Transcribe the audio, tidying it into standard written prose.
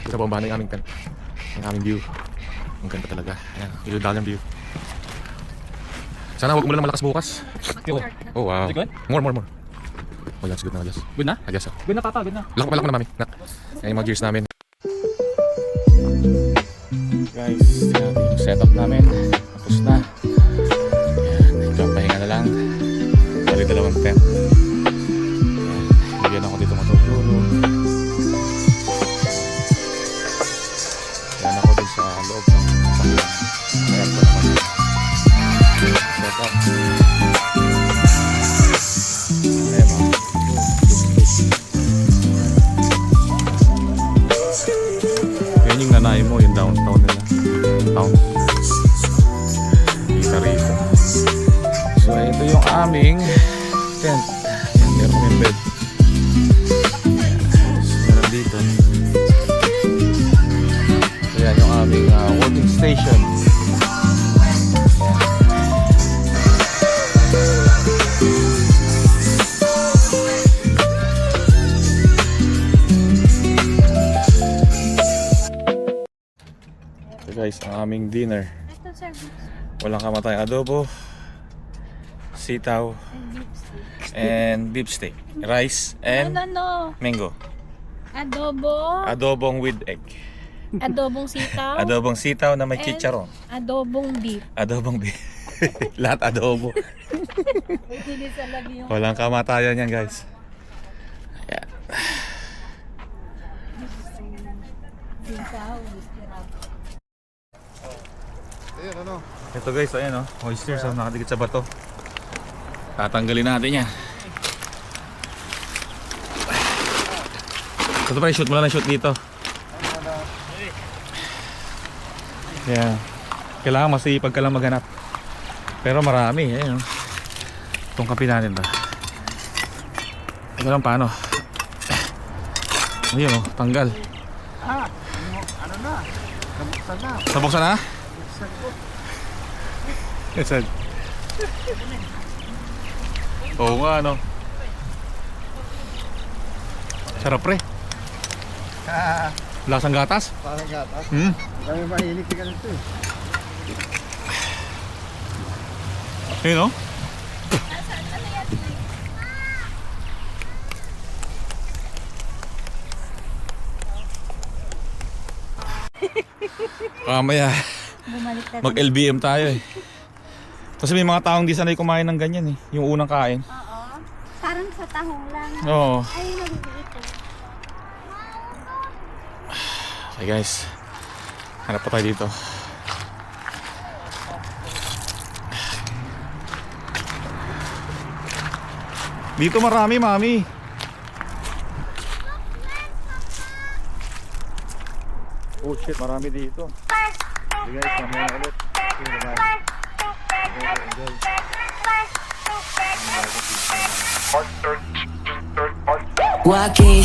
Kita bombahan na yung aming tent. Yung aming view. Ang ganda talaga. Ayan, ilod down yung view. Sana huwag umulan ng malakas bukas. Oh wow. More. Oh that's good na, yes. Good na? I guess so. Good na papa, good na. Lako na mami. Yan yung mga gears namin. Guys, yung setup namin. Tapos na. Yan, pahinga na lang. Bali dalawang tent. Yan, bigyan ako dito matutulog. Yan ako din sa loob ng sasakyan. Ayan ko naman. Setup. Ayan o. Yan yung nanay mo, yung downtown nila. Town. Kita rito. So ito yung aming tent. Yan, meron kaming bed. Meron dito. So yan yung aming working station. So guys, ang aming dinner. Walang kamatay, adobo, sitaw, and beef steak. Rice and mango. Adobo. Adobong with egg. Adobong sitaw. Adobong sitaw na may chicharon. Adobong beef. Adobong beef. Lahat adobo. Walang kamatayan yan guys. Ayan. Ito guys, ayan o. Oysters nakadikit sa bato. Tatanggalin natin yan. Ito pa, shoot mo lang, shoot dito. Yan. Kailangan masipag ka lang maghanap. Pero marami, ayan o. Itong kape natin ba. Ito lang paano. Ayun o, tanggal. Ano na? Nabuksan na. Nabuksan na? Yes, sir. Oo nga, ano. Sarap pre. Lasang gatas. Parang gatas. Kami mahilig ka nito eh. Ayun o. Mamaya mag-LBM tayo eh. Kasi may mga taong di sanay kumain ng ganyan eh. Yung unang kain. Oo. Parang sa tahong lang. Oo. Ay, nagbibiit eh. Okay guys, hanap pa tayo dito. Dito marami mami. Oh shit, marami dito. Okay guys, mamaya na ulit. Okay, bye-bye. Walking